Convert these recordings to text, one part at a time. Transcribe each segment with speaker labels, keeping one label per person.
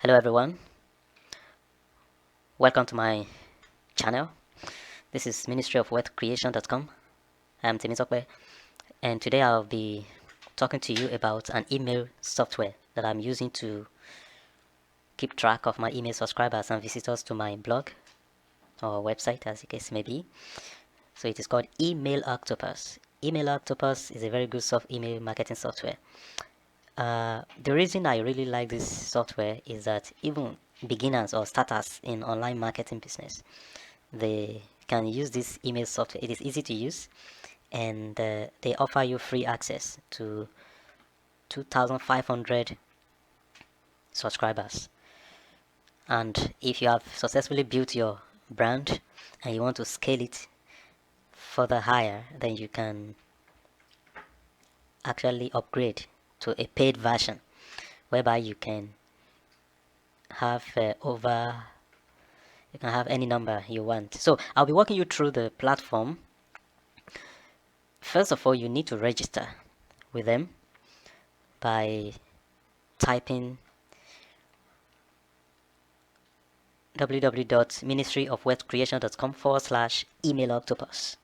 Speaker 1: Hello everyone, welcome to my channel. This is ministryofwealthcreation.com. I'm Timitokwe, and today I'll be talking to you about an email software that I'm using to keep track of my email subscribers and visitors to my blog or website, as the case may be. So it is called Email Octopus. Email Octopus is a very good email marketing software. The reason I really like this software is that even beginners or starters in online marketing business, they can use this email software. It is easy to use, and they offer you free access to 2,500 subscribers. And if you have successfully built your brand and you want to scale it further higher, then you can actually upgrade to a paid version whereby you can have you can have any number you want. So I'll be walking you through the platform. First of all, you need to register with them by typing www.ministryofwealthcreation.com/email octopus.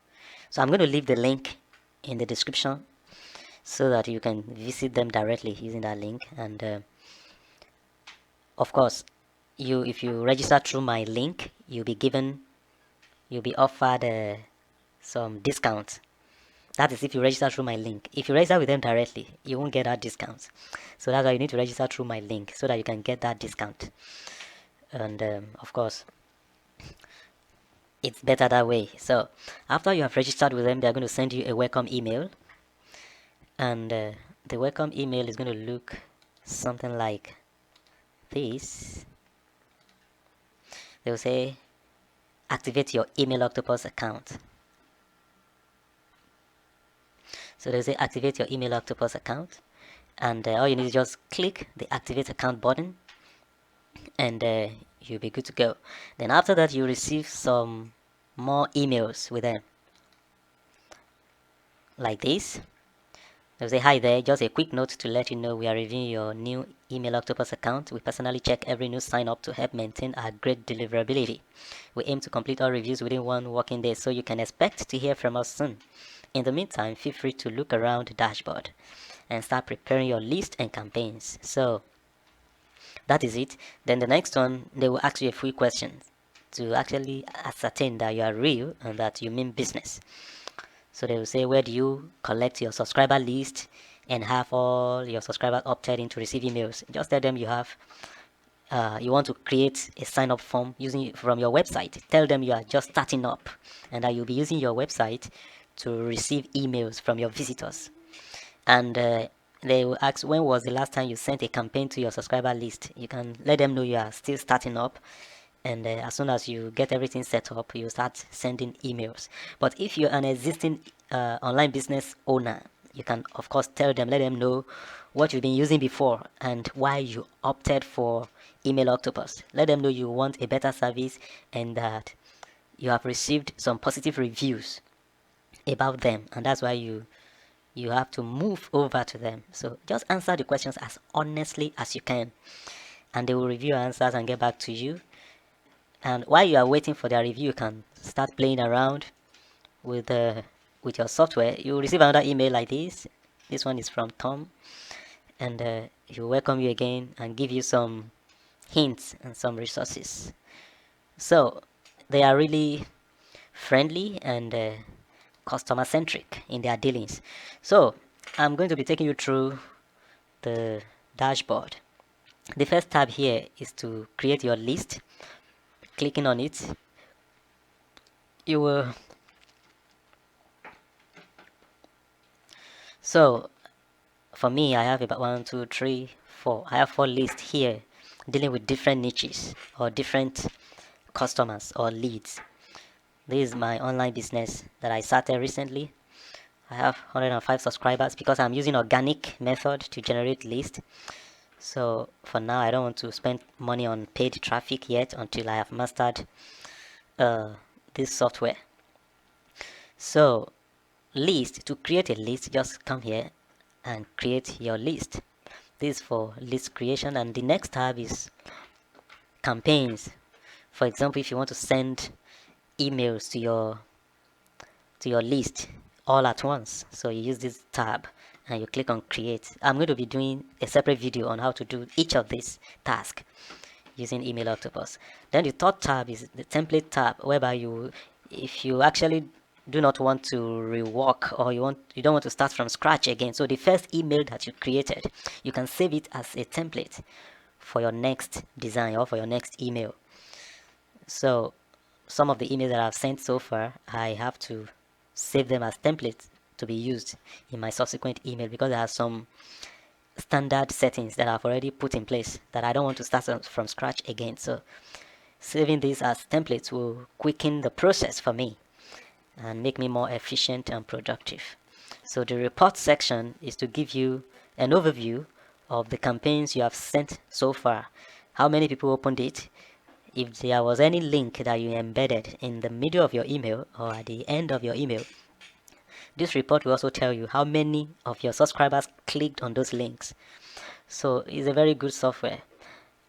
Speaker 1: So I'm going to leave the link in the description so that you can visit them directly using that link. And of course, if you register through my link, you'll be offered some discount. That is if you register through my link. If you register with them directly, you won't get that discount. So that's why you need to register through my link so that you can get that discount. And of course, it's better that way. So after you have registered with them, they're going to send you a welcome email. And the welcome email is going to look something like this. They'll say, activate your email octopus account. So they'll say, activate your email octopus account. And all you need is just click the activate account button, and you'll be good to go. Then after that, you receive some more emails with them like this. They'll say, hi there, just a quick note to let you know we are reviewing your new email octopus account. We personally check every new sign up to help maintain our great deliverability. We aim to complete all reviews within 1 working day, so you can expect to hear from us soon. In the meantime, feel free to look around the dashboard and start preparing your list and campaigns. So that is it. Then the next one, they will ask you a few questions to actually ascertain that you are real and that you mean business. So they will say, where do you collect your subscriber list and have all your subscribers opted in to receive emails? Just tell them you have you want to create a sign-up form using from your website. Tell them you are just starting up and that you'll be using your website to receive emails from your visitors. And they will ask, when was the last time you sent a campaign to your subscriber list? You can let them know you are still starting up, and as soon as you get everything set up, you start sending emails. But if you're an existing online business owner, you can of course tell them, let them know what you've been using before and why you opted for Email Octopus. Let them know you want a better service and that you have received some positive reviews about them, and that's why you have to move over to them. So just answer the questions as honestly as you can, and they will review your answers and get back to you. And while you are waiting for their review, you can start playing around with your software. You will receive another email like this. This one is from Tom, and he will welcome you again and give you some hints and some resources. So they are really friendly and customer centric in their dealings. So I'm going to be taking you through the dashboard. The first tab here is to create your list. Clicking on it, you will so for me, I have about 1 2 3 4. I have 4 lists here dealing with different niches or different customers or leads. This is my online business that I started recently. I have 105 subscribers because I'm using organic method to generate lists. So for now, I don't want to spend money on paid traffic yet until I have mastered this software. So list, to create a list, just come here and create your list. This is for list creation, and the next tab is campaigns. For example, if you want to send emails to your list all at once, so you use this tab and you click on create. I'm going to be doing a separate video on how to do each of these tasks using Email Octopus. Then the third tab is the template tab, whereby if you actually do not want to rework, or you don't want to start from scratch again, so the first email that you created, you can save it as a template for your next design or for your next email. So some of the emails that I've sent so far, I have to save them as templates to be used in my subsequent email, because there are some standard settings that I've already put in place that I don't want to start from scratch again. So saving these as templates will quicken the process for me and make me more efficient and productive. So the report section is to give you an overview of the campaigns you have sent so far, how many people opened it, if there was any link that you embedded in the middle of your email or at the end of your email. This report will also tell you how many of your subscribers clicked on those links. So it's a very good software.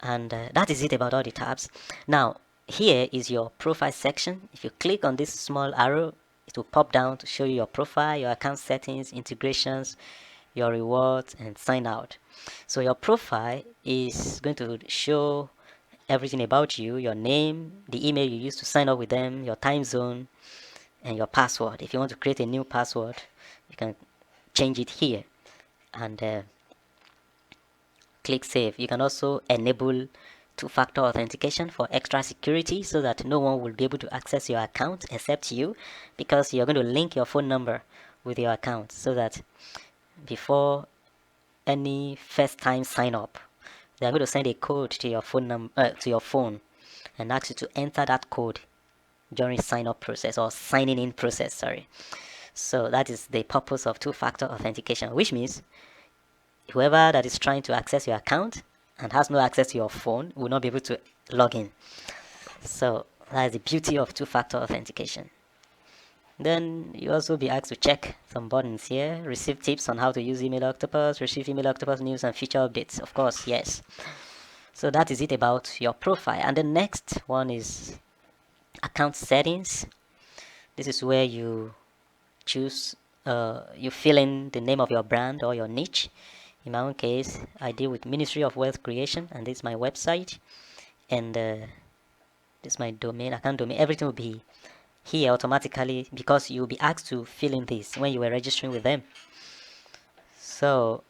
Speaker 1: And that is it about all the tabs. Now, here is your profile section. If you click on this small arrow, it will pop down to show you your profile, your account settings, integrations, your rewards, and sign out. So your profile is going to show everything about you: your name, the email you used to sign up with them, your time zone, and your password. If you want to create a new password, you can change it here and click save. You can also enable two-factor authentication for extra security, so that no one will be able to access your account except you, because you're going to link your phone number with your account, so that before any first time sign up, they're going to send a code to your phone and ask you to enter that code during sign up process, or signing in process, sorry. So that is the purpose of two-factor authentication, which means whoever that is trying to access your account and has no access to your phone will not be able to log in. So that is the beauty of two-factor authentication. Then you also be asked to check some buttons here: receive tips on how to use Email Octopus, receive Email Octopus news and feature updates. Of course, yes. So that is it about your profile. And the next one is account settings. This is where you choose, you fill in the name of your brand or your niche. In my own case, I deal with Ministry of Wealth Creation, and this is my website, and this is my domain, account domain. Everything will be here automatically, because you'll be asked to fill in this when you were registering with them. So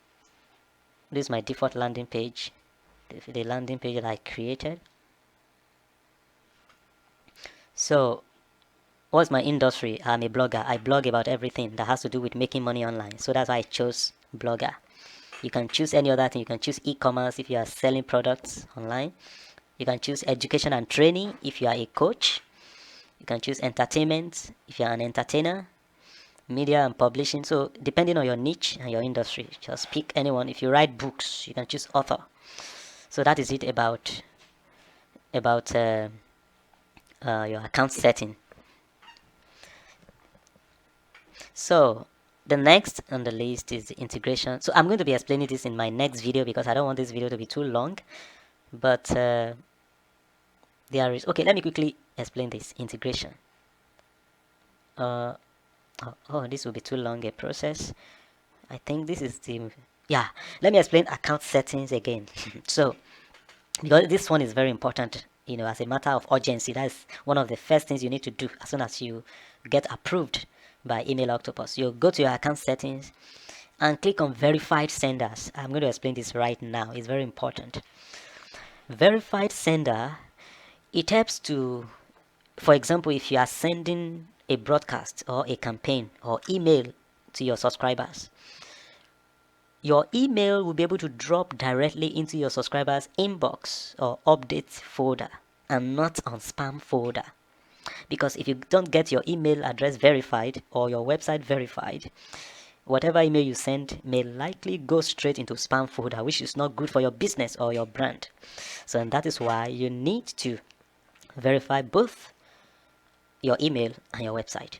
Speaker 1: this is my default landing page, the landing page that I created. So what's my industry? I'm a blogger. I blog about everything that has to do with making money online, so that's why I chose blogger. You can choose any other thing. You can choose e-commerce if you are selling products online. You can choose education and training if you are a coach. You can choose entertainment if you are an entertainer, media and publishing. So depending on your niche and your industry, just pick anyone. If you write books, you can choose author. So that is it about your account setting. So the next on the list is the integration. So I'm going to be explaining this in my next video, because I don't want this video to be too long. But there is, okay, let me quickly explain this integration. This will be too long a process. I think this is the, yeah, let me explain account settings again. So because this one is very important, as a matter of urgency, that's one of the first things you need to do as soon as you get approved by Email Octopus. You'll go to your account settings and click on verified senders. I'm going to explain this right now. It's very important. Verified sender, it helps to, for example, if you are sending a broadcast or a campaign or email to your subscribers, your email will be able to drop directly into your subscribers' inbox or update folder, and not on spam folder. Because if you don't get your email address verified or your website verified, whatever email you send may likely go straight into spam folder, which is not good for your business or your brand. So, and that is why you need to verify both your email and your website.